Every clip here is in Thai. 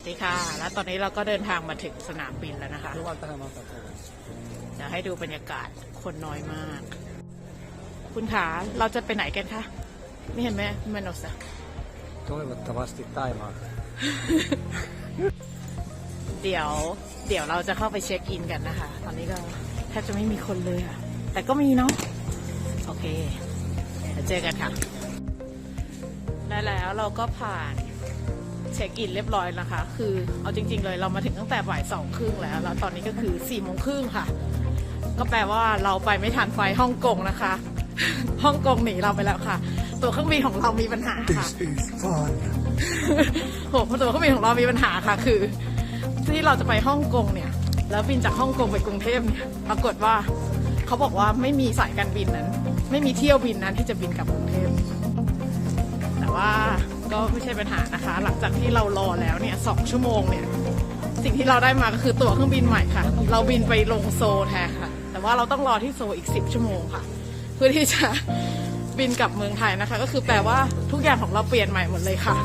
ดีค่ะแล้วตอนนี้เราก็เดินทางมาถึงสนามบินแล้วนะคะจะให้ดูบรรยากาศคนน้อยมาก คุณขาเราจะไปไหนกันคะนี่เห็นไหมมโนสะtoivottavasti Thaimaa เดี๋ยวเราจะเข้าไปเช็คอินกันนะคะ ตอนนี้ก็แทบจะไม่มีคนเลยค่ะแต่ก็มีเนาะโอเคเดี๋ยวเจอกันค่ะและแล้วเราก็ผ่านเช็คอินเรียบร้อยนะคะ คือเอาจริงๆเลยเรามาถึงตั้งแต่บ่าย2:30แล้วตอนนี้ก็คือ4:30ค่ะก็แปลว่าเราไปไม่ทันไฟฮ่องกงนะคะฮ่องกงหนีเราไปแล้วค่ะตัวเครื่องบินของเรามีปัญหาค่ะ This is fun โหตัวเครื่องบินของเรามีปัญหาค่ะคือที่เราจะไปฮ่องกงเนี่ยแล้วบินจากฮ่องกงไปกรุงเทพเนี่ยปรากฏว่าเขาบอกว่าไม่มีสายการบินนั้นไม่มีเที่ยวบินนั้นที่จะบินกลับกรุงเทพแต่ว่าก็ไม่ใช่ปัญหานะคะหลังจากที่เรารอแล้วเนี่ย2 ชั่วโมงเนี่ยสิ่งที่เราได้มาก็คือตั๋วเครื่องบินใหม่ค่ะเราบินไปลงโซลแทนค่ะแต่ว่าเราต้องรอที่โซลอีก10 ชั่วโมงค่ะเพื่อที่จะบินกลับเมืองไทยนะคะก็คือแปลว่าทุกอย่างของเราเปลี่ยนใหม่หมดเลยค่ะ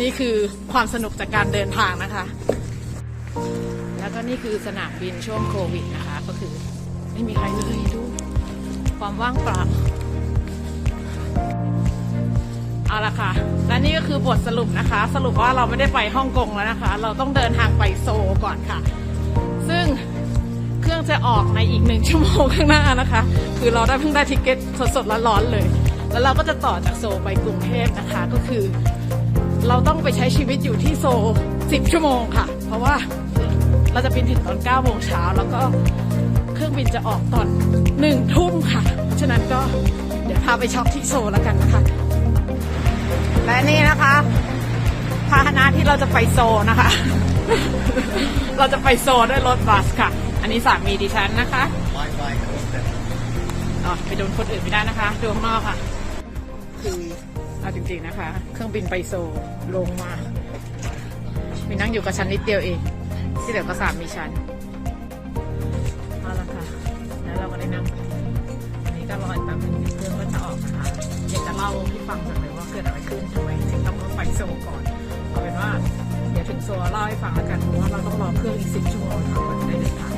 นี่คือความสนุกจากการเดินทางนะคะแล้วก็นี่คือสนามบินช่วงโควิดนะคะก็คือไม่มีใครเลยดูความว่างเปล่าเอาละค่ะและนี่ก็คือบทสรุปนะคะสรุปว่าเราไม่ได้ไปฮ่องกงแล้วนะคะเราต้องเดินทางไปโซลก่อนค่ะซึ่งเครื่องจะออกในอีก1 ชั่วโมงข้างหน้านะคะคือเราเพิ่งได้ทิเก็ตสดๆร้อนๆเลยแล้วเราก็จะต่อจากโซลไปกรุงเทพนะคะก็คือเราต้องไปใช้ชีวิตอยู่ที่โซล10 ชั่วโมงค่ะเพราะว่าเราจะบินถึงตอน9 โมงเช้าแล้วก็เครื่องบินจะออกตอน1 ทุ่มค่ะเพราะฉะนั้นก็เดี๋ยวพาไปช็อปที่โซลแล้วกันนะคะและนี่นะคะพาหนะที่เราจะไปโซลนะคะ เราจะไปโซลด้วยรถบัสค่ะอันนี้สามีดิฉันนะคะไปโดนคนอื่นไม่ได้นะคะดูข้างนอกค่ะคือเอาจริงๆนะคะเครื่องบินไปโซลลงมามีนั่งอยู่กับฉันนิดเดียวเองที่เหลือก็สามีฉันเอาละค่ะแล้วเราก็ได้นั่งอันนี้ก็รออีกแป๊บนึงเครื่องก็จะออกนะคะอยากจะเล่าให้ฟังหน่อยเลยว่าเกิดอะไรขึ้นทำไมถึงต้องไปโซลก่อนเอาเป็นว่าเดี๋ยวถึงโซลเล่าให้ฟังแล้วกันเพราะว่าเราต้องรอเครื่องอีก10 ชั่วโมงค่ะกว่าจะได้เดินทาง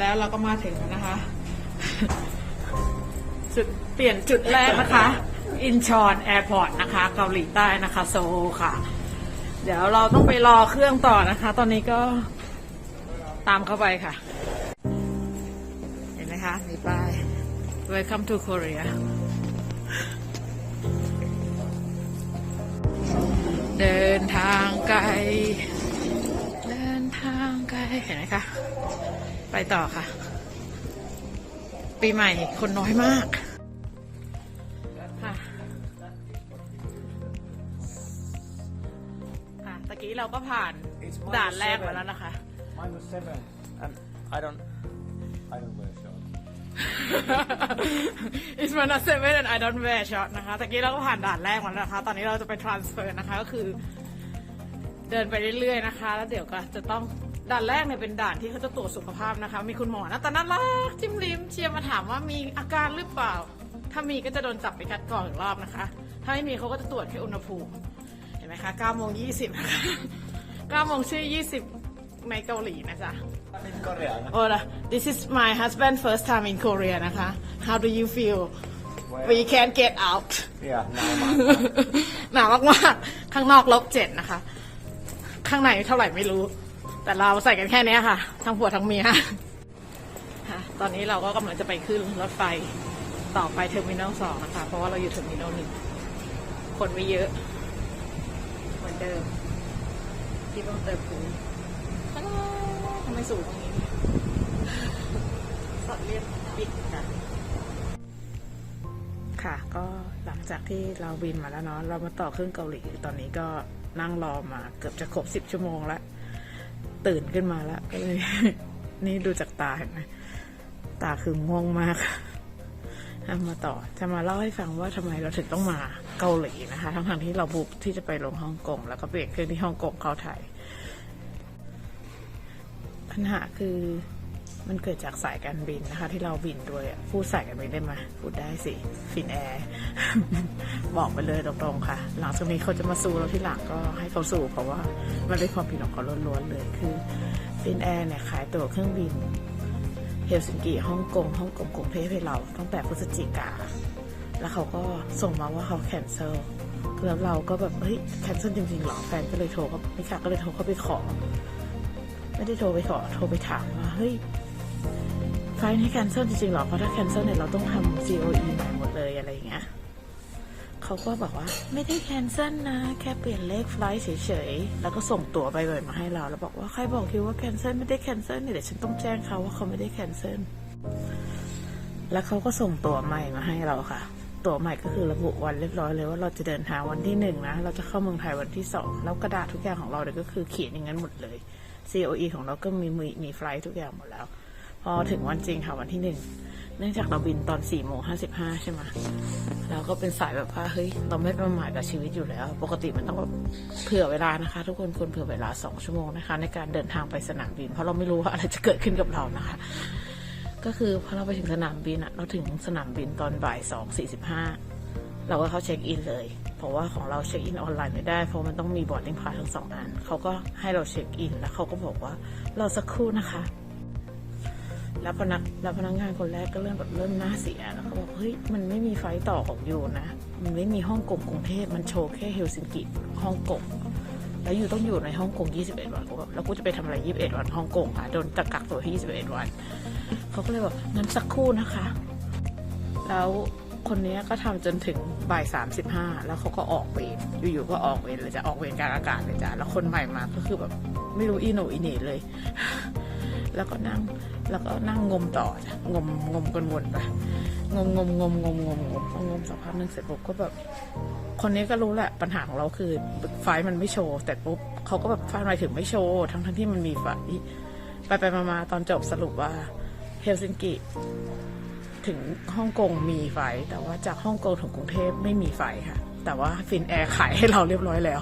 แล้วเราก็มาถึงแล้วนะคะเปลี่ยนจุดแรกนะคะอินชอนแอร์พอร์ตนะคะเกาหลีใต้นะคะโซลค่ะเดี๋ยวเราต้องไปรอเครื่องต่อนะคะตอนนี้ก็ตามเข้าไปค่ะเห็นไหมคะมีป้าย Welcome to Korea เดินทางไกลเดินทางไกลเห็นไหมคะไปต่อค่ะปีใหม่คนน้อยมากค่ะตะกี้เราก็ผ่านด่านแรกมาแล้วนะคะ -7 and I don't wear shorts It's -7 and I don't wear shorts นะคะตะกี้เราก็ผ่านด่านแรกมาแล้วนะคะตอนนี้เราจะไป transfer นะคะก็คือเดินไปเรื่อยๆนะคะแล้วเดี๋ยวก็จะต้องด่านแรกเนี่ยเป็นด่านที่เขาจะตรวจสุขภาพนะคะมีคุณหมอนะแต่น่ารักจิ้มลิ้มเชียร์มาถามว่ามีอาการหรือเปล่าถ้ามีก็จะโดนจับไปคัดกรองอีกรอบนะคะถ้าไม่มีเขาก็จะตรวจแค่อุณหภูมิเห็นไหมคะ9:20นะคะ9:20ในเกาหลีนะจ๊ะ in Korea นะ โอ้ละ This is my husband first time in Korea นะคะ How do you feel We can't get out หนาวมากๆข้างนอก-7นะคะข้างในเท่าไหร่ไม่รู้แต่เราใส่กันแค่นี้ค่ะทั้งผัวทั้งเมียตอนนี้เราก็กำลังจะไปขึ้นรถไฟต่อไปเทอร์มินอล2นะคะเพราะว่าเราอยู่เทอร์มินอล1คนไม่เยอะเหมือนเดิมที่ต้องเติมปูนทำไมสูงตรงนี้สัตว์เลี้ยงปิดค่ะก็หลังจากที่เราบินมาแล้วเนาะเรามาต่อเครื่องเกาหลีตอนนี้ก็นั่งรอมาเกือบจะครบ10 ชั่วโมงแล้วตื่นขึ้นมาแล้วก็เลย นี่ดูจากตาเห็นไหมตาคือง่วงมากมาต่อจะมาเล่าให้ฟังว่าทำไมเราถึงต้องมาเกาหลีนะคะทั้งที่เราบุกที่จะไปลงฮ่องกงแล้วก็เปลี่ยนเครื่องที่ฮ่องกงเข้าไทยปัญหาคือ มันเกิดจากสายการบินนะคะที่เราบินด้วยพูดสายการบินได้ไหมพูดได้สิฟินแอร์ บอกไปเลยตรงๆค่ะหลังจากนี้เขาจะมาสู้เราที่หลังก็ให้เขาสู้เพราะว่ามันเป็นความผิดของเขาล้วนๆเลยคือฟินแอร์เนี่ยขายตั๋วเครื่องบินเฮลซิงกิฮ่องกงกรุงเทพให้เราตั้งแต่พฤศจิกาแล้วเขาก็ส่งมาว่าเขาแคนเซิลแล้วเราก็แบบเฮ้ยแคนเซิลจริงๆหรอแฟนก็เลยโทรเขาไม่ค่ะก็เลยโทรเขาไปขอไม่ได้โทรไปขอโทรไปถามว่าเฮ้ยไฟล์นี้แคนเซิลจริงๆหรอเพราะถ้าแคนเซิลเนี่ยเราต้องทำ COE ใหม่หมดเลยอะไรอย่างเงี้ยเขาก็บอกว่าไม่ได้แคนเซิลนะแค่เปลี่ยนเลขไฟล์เฉยๆแล้วก็ส่งตั๋วใบเบิร์มาให้เราแล้วบอกว่าใครบอกคิวว่าแคนเซิลไม่ได้แคนเซิลเนี่ยเดี๋ยวฉันต้องแจ้งเขาว่าเขาไม่ได้แคนเซิลแล้วเขาก็ส่งตั๋วใหม่มาให้เราค่ะตั๋วใหม่ก็คือระบุวันเรียบร้อยเลยว่าเราจะเดินทางวันที่1นะเราจะเข้าเมืองไทยวันที่2แล้วกระดาษทุกอย่างของเราเนี่ยก็คือเขียนอย่างนั้นหมดเลย COE ของเราก็มีไฟล์ทุกอย่างหมดแล้วพอถึงวันจริงค่ะวันที่1เนื่องจากเราบินตอน4:55ใช่ไหมแล้วก็เป็นสายแบบว่าเฮ้ยเราไม่ประมาทกับชีวิตอยู่แล้วปกติมันต้องแบบเผื่อเวลานะคะทุกคนควรเผื่อเวลา2 ชั่วโมงนะคะในการเดินทางไปสนามบินเพราะเราไม่รู้ว่าอะไรจะเกิดขึ้นกับเรานะคะก็คือพอเราไปถึงสนามบินอะเราถึงสนามบินตอนบ่าย2:45เราก็เข้าเช็คอินเลยเพราะว่าของเราเช็คอินออนไลน์ไม่ได้เพราะมันต้องมีบอร์ดดิ้งพาสทั้ง2 อันเขาก็ให้เราเช็คอินแล้วเขาก็บอกว่ารอสักครู่นะคะแล้วพนักงานคนแรกก็เริ่มหน้าเสียแล้วเขาบอกเฮ้ยมันไม่มีไฟต่อของยูนะมันไม่มีฮ่องกงกรุงเทพมันโชว์แค่เฮลซิงกิฮ่องกงแล้วอยู่ต้องอยู่ในฮ่องกง21 วันแล้วกูจะไปทำอะไร21 วันฮ่องกงค่ะโดนกักตัวที่21 วันเขาก็เลยบอกงั้นสักครู่นะคะแล้วคนนี้ก็ทำจนถึงบ่าย3:15แล้วเขาก็ออกเวรอยู่ๆก็ออกเวรเลยจะออกเวรกลางอากาศเลยจ้ะแล้วคนใหม่มาก็คือแบบไม่รู้อีโหนอีเหน่เลย แล้วก็นั่งงมต่อจ้ะงมกันวนไปงมสักพักนึงเสร็จปุ๊บก็แบบคนนี้ก็รู้แหละปัญหาของเราคือไฟล์มันไม่โชว์แต่ปุ๊บเขาก็แบบไฟล์หมายถึงไม่โชว์ทั้งที่มันมีไฟล์ไปมาตอนจบสรุปว่าเฮลซิงกิถึงฮ่องกงมีไฟล์แต่ว่าจากฮ่องกงถึงกรุงเทพไม่มีไฟล์ค่ะแต่ว่าฟินแอร์ขายให้เราเรียบร้อยแล้ว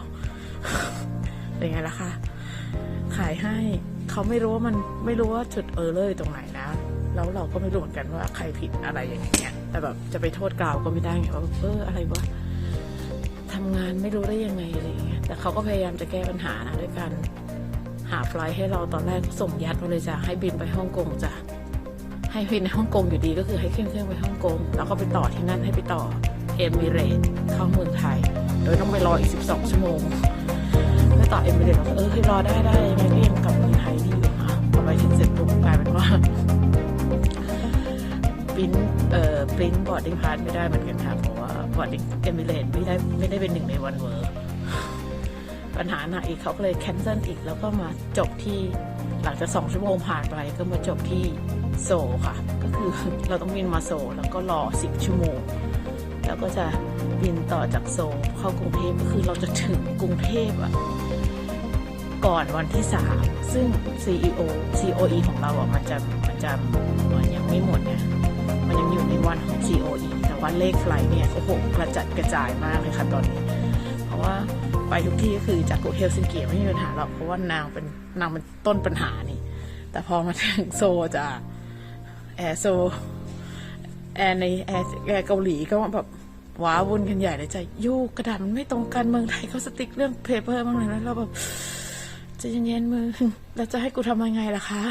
เป็นไงล่ะคะขายให้เขาไม่รู้ว่าจุดเลยตรงไหนนะแล้วเราก็ไม่รู้เหมือนกันว่าใครผิดอะไรอย่างเงี้ยแต่แบบจะไปโทษกล่าวก็ไม่ได้ไงว่าอะไรวะทำงานไม่รู้ได้ยังไงอะไรอย่างเงี้ยแต่เขาก็พยายามจะแก้ปัญหานะด้วยการหาไฟล์ให้เราตอนแรกส่งยัดมาเลยจ้ะให้บินไปฮ่องกงจ้ะให้บินในฮ่องกงอยู่ดีก็คือให้ขึ้นเครื่องไปฮ่องกงแล้วก็ไปต่อที่นั่นให้ไปต่อเอมิเรตส์เข้าเมืองไทยโดยต้องไปรออีก12 ชั่วโมงไปต่อเอมิเรตส์ให้รอได้ยังไงก็ยังกลับเมืองไทยที่อยู่ค่ะพอไปถึงเสร็จปุ๊บกลายเป็นว่าปริ้นบอร์ดดิ้งพาสไม่ได้เหมือนกันค่ะเพราะว่าบอร์ดดิ้งเอมิเรตส์ไม่ได้เป็น1 ในวันเวิร์ปัญหาหนักอีกเขาก็เลยแคนเซิลอีกแล้วก็มาจบที่หลังจาก2 ชั่วโมงผ่านไปก็มาจบที่โซลค่ะก็คือเราต้องบินมาโซลแล้วก็รอ10 ชั่วโมงแล้วก็จะบินต่อจากโซลเข้ากรุงเทพก็คือเราจะถึงกรุงเทพก่อนวันที่3ซึ่ง COE ของเรามันยังไม่หมดนะมันยังอยู่ในวันของ COE แต่ว่าเลขไฟล์เนี่ยโอ้โหกระจัดกระจายมากเลยค่ะตอนนี้เพราะว่าไปทุกที่ก็คือจากกรุงเทพซิงเกียไม่มีปัญหาหรอกเพราะว่านางเป็นต้นปัญหานี่แต่พอมาถึงโซจะแอร์โซแอร์ในแอร์เกาหลีก็แบบว้าวุ่นกันใหญ่เลยจ้ะยูกระดาษมันไม่ตรงกันเมืองไทยเขาสติ๊กเรื่องเพเปอร์บ้างเลยแล้วเราแบบจะเย็นๆมือแล้วจะให้กูทำยังไงล่ะคะ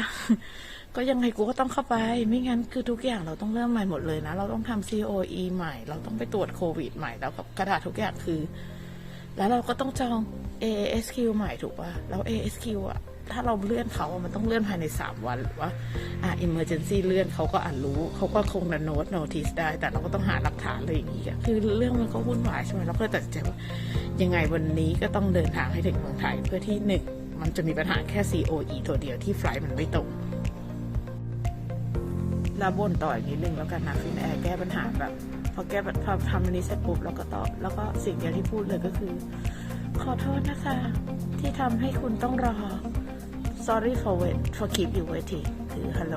ก็ยังไงกูก็ต้องเข้าไปไม่งั้นคือทุกอย่างเราต้องเริ่มใหม่หมดเลยนะเราต้องทำ COE ใหม่เราต้องไปตรวจโควิดใหม่แล้วกับกระดาษทุกอย่างคือแล้วเราก็ต้องจอง ASQ ใหม่ถูกป่ะแล้ว ASQ ถ้าเราเลื่อนเขามันต้องเลื่อนภายใน3 วันหรือว่าemergency เลื่อนเขาก็รู้เขาก็คงจะโน้ติสได้แต่เราก็ต้องหาหลักฐานเลยอย่างนี้คือเรื่องมันก็วุ่นวายใช่ไหมเราก็เลยตัดสินใจว่ายังไงวันนี้ก็ต้องเดินทางให้ถึงเมืองไทยเพื่อที่1มันจะมีปัญหาแค่ COE ตัวเดียวที่ไฟล์มันไม่ตรงแล้วบ่นต่ออีกนิดนึงแล้วกันนะฟินแอร์แก้ปัญหาแบบพอทำอันนี้เสร็จปุ๊บแล้วก็สิ่งเดียวที่พูดเลยก็คือขอโทษนะคะที่ทำให้คุณต้องรอ sorry for keep you waiting คือฮัลโหล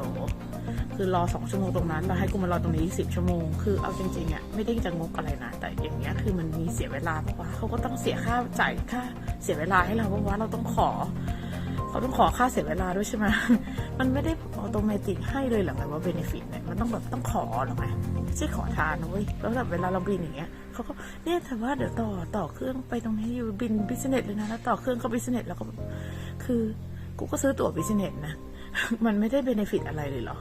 คือรอ2 ชั่วโมงตรงนั้นแล้วให้กูมารอตรงนี้10 ชั่วโมงคือเอาจริงๆไม่ได้จะงกอะไรนะแต่อย่างเงี้ยคือมันมีเสียเวลาเพราะว่าเขาก็ต้องเสียค่าจ่ายค่าเสียเวลาให้เราเพราะว่าเราต้องขอค่าเสียเวลาด้วยใช่ไหม มันไม่ได้ออโตเมติกให้เลยเหรอไงว่าเบเนฟิตเนี่ยมันต้องแบบต้องขอหรอไงไม่ใช่ขอทานนะเว้ยแล้วแบบเวลาเราบินอย่างเงี้ยเขาก็เนี่ยแต่ว่าเดี๋ยวต่อเครื่องไปตรงนี้อยู่บินบิสเนสเลยนะแล้วต่อเครื่องก็บิสเนสแล้วก็คือกูก็ซื้อตั๋วบิสเนสนะ มันไม่ได้เบเนฟิตอะไรเลยเหรอ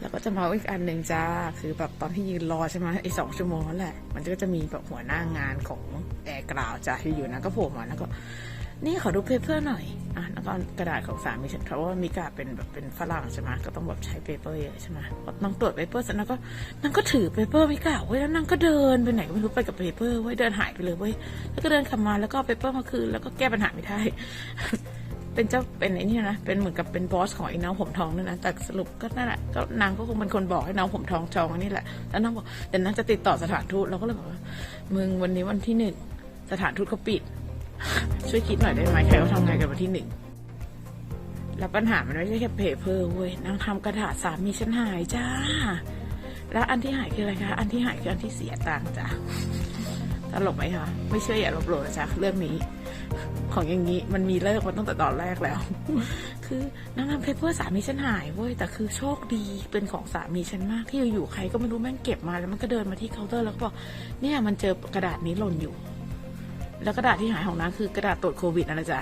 แล้วก็จะมาอีกอันหนึ่งจ้าคือแบบตอนที่ยืนรอใช่ไหมไอ้2 ชั่วโมงนั่นแหละมันก็จะมีแบบหัวหน้างานของแอร์กราวจ้าที่อยู่นะก็โผล่มาแล้วก็นี่ขอดูเปเปอร์หน่อยแล้วก็กระดาษของสามีฉันเพราะว่ามีกาเป็นแบบเป็นฝรั่งใช่ไหมก็ต้องแบบใช้เปเปอร์เยอะใช่ไหมพอนางตรวจเปเปอร์เสร็จนางก็ถือเปเปอร์ไม่กล้าเว้ยแล้วนางก็เดินไปไหนก็ไม่รู้ไปกับเปเปอร์เว้ยเดินหายไปเลยเว้ยแล้วก็เดินกลับมาแล้วก็เปเปอร์มาคืนแล้วก็แก้ปัญหาไม่ได้ เป็นไอ้นี่นะเป็นเหมือนกับเป็นบอสของไอ้น้องผมทองนั่นนะแต่สรุปก็นั่นแหละก็นางก็คงเป็นคนบอกให้น้องผมทองจองอันนี้แหละแล้วน้องบอกแต่นางจะติดต่อสถานทูตเราก็เลยบอกว่ามึงวันนี้วันที่1สถานทูตเขาปิด ช่วยคิดหน่อยได้ไหมใครเขาทำงานกันวันที่1แล้วปัญหามันไม่ใช่แค่เพเปอร์เว้ยนางทำกระดาษสามีฉันหายจ้าแล้วอันที่หายคืออะไรคะอันที่หายคืออันที่เสียตังค์จ้าตลกไหมคะไม่เชื่ออย่าลบหลู่นะจ๊ะเรื่องนี้ของอย่างนี้มันมีเลิกมาตั้งแต่ตอนแรกแล้ว คือนางทำเพเปอร์สามีฉันหายเว้ยแต่คือโชคดีเป็นของสามีฉันมากที่อยู่ๆใครก็ไม่รู้แม่งเก็บมาแล้วมันก็เดินมาที่เคาน์เตอร์แล้วก็บอกเนี่ยมันเจอกระดาษนี้หล่นอยู่แล้วกระดาษที่หายของนางคือกระดาษตรวจโควิดนะจ๊ะ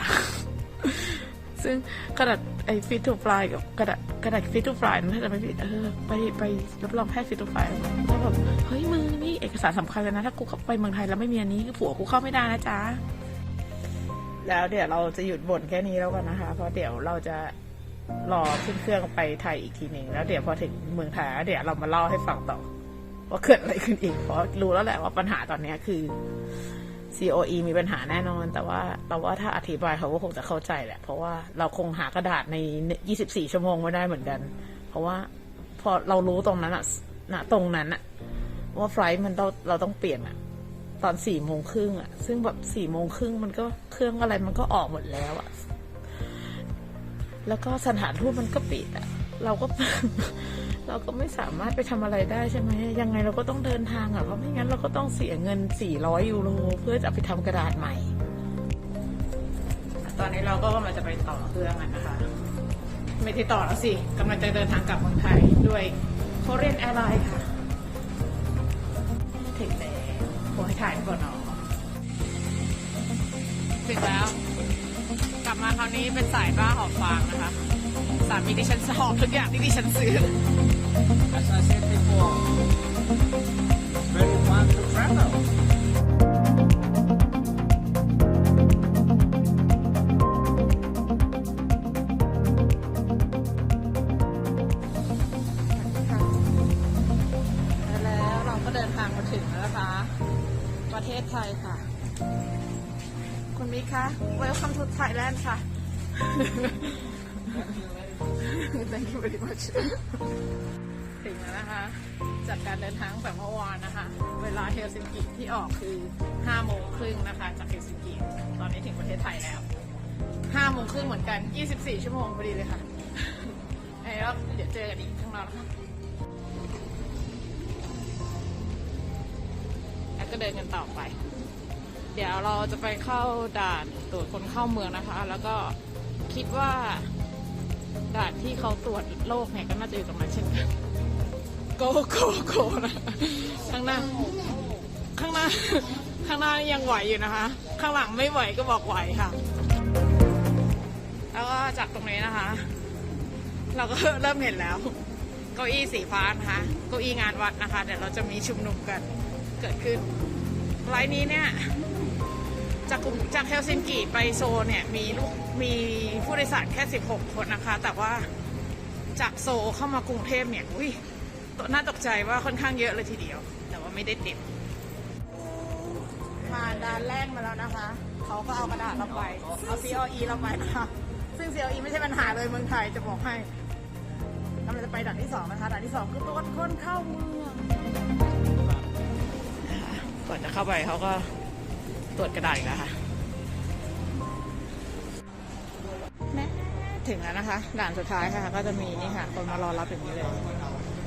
ซึ่งกระดาษไอ้ฟิตทูฟลายกับกระดาษฟิตทูฟลายนั่นจะไม่ผิดไปรับรองแพทย์ฟิตทูฟลายแล้วแบบเฮ้ยมึงนี่เอกสารสำคัญเลยนะถ้ากูเข้าไปเมืองไทยแล้วไม่มีอันนี้ผัวกูเข้าไม่ได้นะจ๊ะแล้วเดี๋ยวเราจะหยุดบ่นแค่นี้แล้วกันนะคะเพราะเดี๋ยวเราจะรอขึ้นเครื่องไปไทยอีกทีหนึ่งแล้วเดี๋ยวพอถึงเมืองไทยเดี๋ยวเรามาเล่าให้ฟังต่อว่าเกิดอะไรขึ้นอีกเพราะรู้แล้วแหละว่าปัญหาตอนนี้คือ COE มีปัญหาแน่นอนแต่ว่าถ้าอธิบายเขาก็คงจะเข้าใจแหละเพราะว่าเราคงหากระดาษใน24 ชั่วโมงไม่ได้เหมือนกันเพราะว่าพอเรารู้ตรงนั้นตรงนั้นว่าไฟล์มันเราต้องเปลี่ยนตอน4:30ซึ่งแบบ4:30มันก็เครื่องอะไรมันก็ออกหมดแล้วแล้วก็สถานทูตมันก็ปิดเราก็ไม่สามารถไปทำอะไรได้ใช่ไหมยังไงเราก็ต้องเดินทางเพราะไม่งั้นเราก็ต้องเสียเงิน400 ยูโรเพื่อจะไปทำกระดาษใหม่ตอนนี้เราก็กำลังจะไปต่อเครื่องนะคะไม่ได้ต่อแล้วสิกำลังจะเดินทางกลับเมืองไทยด้วยKorean Airlines ค่ะถึงแล้วขอให้ถ่ายก่อนเนาะถึงแล้วกลับมาคราวนี้เป็นสายบ้าหอบฟางนะคะสามีดิฉันหอบทุกอย่างที่ดิฉันซื้อ As I said before, very fun to travel. แล้วเราก็เดินทางมาถึงแล้วนะคะประเทศไทยค่ะคุณมิกคะ Welcome to Thailand ค่ะ Thank you very much ถึงแล้วนะคะจากการเดินทางแบบเมื่อวานนะคะเวลาเฮลซิงกิที่ออกคือ5:30นะคะจากเฮลซิงกิตอนนี้ถึงประเทศไทยแล้ว5:30เหมือนกัน24 ชั่วโมงพอดีเลยค่ะแล้วเดี๋ยวเจอกันอีกข้างนอกนะคะแล้วก็เดินกันต่อไปเดี๋ยวเราจะไปเข้าด่านตรวจคนเข้าเมืองนะคะแล้วก็คิดว่าด่านที่เขาตรวจโรคเนี่ยก็น่าจะอยู่ตรงนั้นเช่นกันโกนะข้างหน้ายังไหวอยู่นะคะข้างหลังไม่ไหวก็บอกไหวค่ะแล้วก็จากตรงนี้นะคะเราก็เริ่มเห็นแล้วเก้าอี้สีฟ้านะคะเก้าอี้งานวัดนะคะเดี๋ยวเราจะมีชุมนุมกันเกิดขึ้นไฟล์นี้เนี่ยจากเฮลซิงกิไปโซลเนี่ยมีผู้โดยสารแค่16 คนนะคะแต่ว่าจากโซลเข้ามากรุงเทพเนี่ยน่าตกใจว่าค่อนข้างเยอะเลยทีเดียวแต่ว่าไม่ได้เต็มผ่านด่านแรกมาแล้วนะคะเขาก็เอากระดาษเราไปเอา COE เราไปนะคะซึ่ง COE ไม่ใช่ปัญหาเลยเมืองไทยจะบอกให้กำลังจะไปด่านที่2นะคะด่านที่2คือตรวจคนเข้าเมืองก่อนจะเข้าไปเขาก็ตรวจกระดาษอีกแล้วค่ะถึงแล้วนะคะด่านสุดท้ายค่ะก็จะมีนี่ค่ะคนมารอรับอย่างนี้เลย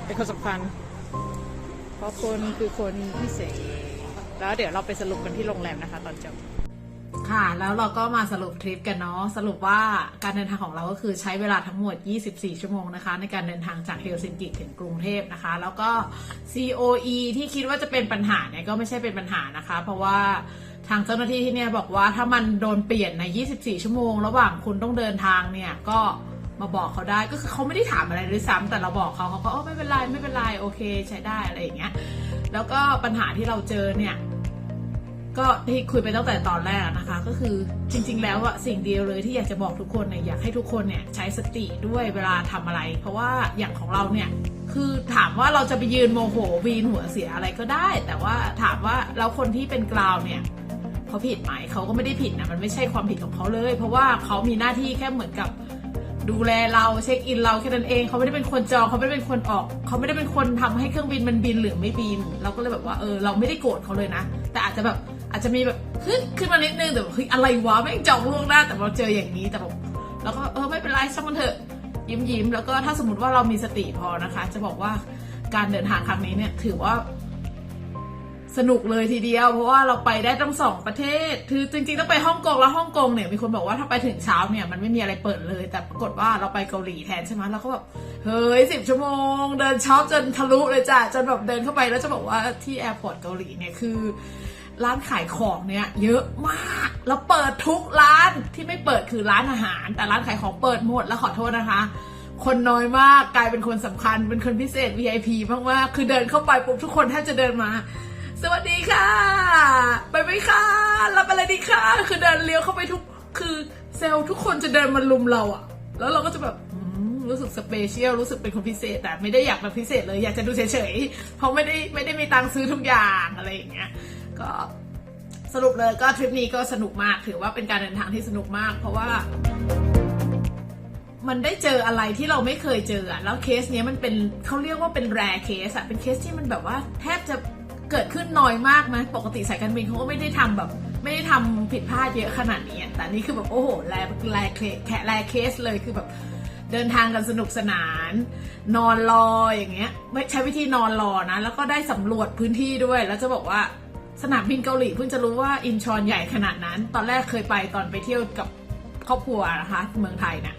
เป็นคนสำคัญเพราะคนคือคนพิเศษแล้วเดี๋ยวเราไปสรุปกันที่โรงแรมนะคะตอนจบ ค่ะแล้วเราก็มาสรุปทริปกันเนาะสรุปว่าการเดินทางของเราก็คือใช้เวลาทั้งหมด24 ชั่วโมงนะคะในการเดินทางจากเฮลซิงกิถึงกรุงเทพนะคะแล้วก็ COE ที่คิดว่าจะเป็นปัญหาเนี่ยก็ไม่ใช่เป็นปัญหานะคะเพราะว่าทางเจ้าหน้าที่ที่เนี่ยบอกว่าถ้ามันโดนเปลี่ยนใน24 ชั่วโมงระหว่างคุณต้องเดินทางเนี่ยก็มาบอกเขาได้ก็คือเขาไม่ได้ถามอะไรด้วยซ้ำแต่เราบอกเขาก็ไม่เป็นไรโอเคใช้ได้อะไรอย่างเงี้ยแล้วก็ปัญหาที่เราเจอเนี่ยก็ที่คุยไปตั้งแต่ตอนแรกนะคะก็คือจริงๆแล้วอะสิ่งเดียวเลยที่อยากจะบอกทุกคนเนี่ยอยากให้ทุกคนเนี่ยใช้สติด้วยเวลาทำอะไรเพราะว่าอย่างของเราเนี่ยคือถามว่าเราจะไปยืนโมโหวีนหัวเสียอะไรก็ได้แต่ว่าถามว่าแล้วคนที่เป็นกราวเนี่ยเขาผิดไหมเขาก็ไม่ได้ผิดนะมันไม่ใช่ความผิดของเขาเลยเพราะว่าเขามีหน้าที่แค่เหมือนกับดูแลเราเช็คอินเราแค่นั้นเองเขาไม่ได้เป็นคนจองเขาไม่ได้เป็นคนออกเขาไม่ได้เป็นคนทำให้เครื่องบินมันบินหรือไม่บินเราก็เลยแบบว่าเราไม่ได้โกรธเขาเลยนะแต่อาจจะมีแบบขึ้นมานิดนึงแต่เฮ้ยอะไรวะแม่งจองล่วงหน้าแต่เราเจออย่างนี้แต่แบบเราก็ไม่เป็นไรช่างมันเถอะยิ้มแล้วก็ถ้าสมมติว่าเรามีสติพอนะคะจะบอกว่าการเดินทางครั้งนี้เนี่ยถือว่าสนุกเลยทีเดียวเพราะว่าเราไปได้ทั้ง2 ประเทศคือจริงๆต้องไปฮ่องกงแล้วฮ่องกงเนี่ยมีคนบอกว่าถ้าไปถึงเช้าเนี่ยมันไม่มีอะไรเปิดเลยแต่ปรากฏว่าเราไปเกาหลีแทนใช่ไหมเราก็แบบเฮ้ย10 ชั่วโมงเดินช็อปจนทะลุเลยจ้ะจนแบบเดินเข้าไปแล้วจะบอกว่าที่แอร์พอร์ตเกาหลีเนี่ยคือร้านขายของเนี่ยเยอะมากแล้วเปิดทุกร้านที่ไม่เปิดคือร้านอาหารแต่ร้านขายของเปิดหมดแล้วขอโทษนะคะคนน้อยมากกลายเป็นคนสำคัญเป็นคนพิเศษ VIP มากๆคือเดินเข้าไปปุ๊บทุกคนแทบจะเดินมาสวัสดีค่ะไปไหมคะรับอะไรดีคะคือเดินเลี้ยวเข้าไปทุกคือเซลล์ทุกคนจะเดินมาลุมเราอะแล้วเราก็จะแบบรู้สึกสเปเชียลรู้สึกเป็นคนพิเศษแต่ไม่ได้อยากเป็นพิเศษเลยอยากจะดูเฉยๆเพราะไม่ได้มีตังค์ซื้อทุกอย่างอะไรอย่างเงี้ยก็สรุปเลยก็ทริปนี้ก็สนุกมากถือว่าเป็นการเดินทางที่สนุกมากเพราะว่ามันได้เจออะไรที่เราไม่เคยเจออะแล้วเคสเนี้ยมันเป็นเขาเรียกว่าเป็นแรร์เคสอะเป็นเคสที่มันแบบว่าแทบจะเกิดขึ้นน้อยมากนะปกติสายการบินเขาก็ไม่ได้ทำผิดพลาดเยอะขนาดนี้แต่นี่คือแบบโอ้โหแรร์เคสเลยคือแบบเดินทางกันสนุกสนานนอนรออย่างเงี้ยไม่ใช้วิธีนอนรอนะแล้วก็ได้สำรวจพื้นที่ด้วยแล้วจะบอกว่าสนามบินเกาหลีเพิ่งจะรู้ว่าอินชอนใหญ่ขนาดนั้นตอนแรกเคยไปตอนไปเที่ยวกับครอบครัวนะคะเมืองไทยเนี่ย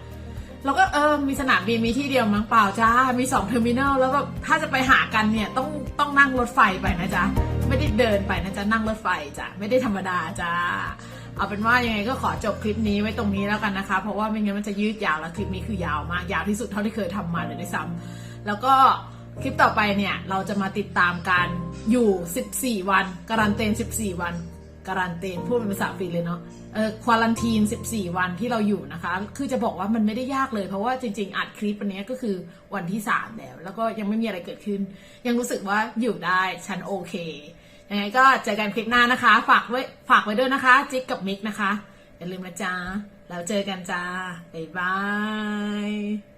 เราก็มีสนามบินมีที่เดียวมั้งเปล่าจ้ามี2 เทอร์มินอลแล้วแบบถ้าจะไปหากันเนี่ยต้องนั่งรถไฟไปนะจ๊ะไม่ได้เดินไปนะจ๊ะนั่งรถไฟจ้ะไม่ได้ธรรมดาจ้าเอาเป็นว่ายังไงก็ขอจบคลิปนี้ไว้ตรงนี้แล้วกันนะคะเพราะว่าไม่งั้นมันจะยืดยาวแล้วคลิปนี้คือยาวมากยาวที่สุดเท่าที่เคยทำมาเลยด้วยซ้ำแล้วก็คลิปต่อไปเนี่ยเราจะมาติดตามการอยู่14 วันการันเตน14 วันการันเตนพูดเป็นภาษาอังกฤษเลยเนาะควอลันทีน14 วันที่เราอยู่นะคะคือจะบอกว่ามันไม่ได้ยากเลยเพราะว่าจริงๆอัดคลิปวันนี้ก็คือวันที่3แล้วก็ยังไม่มีอะไรเกิดขึ้นยังรู้สึกว่าอยู่ได้ฉันโอเคยังไงก็เจอกันคลิปหน้านะคะฝากไว้ด้วยนะคะจิ๊กกับมิกนะคะอย่าลืมนะจ๊ะแล้วเจอกันจ้าบ๊ายบาย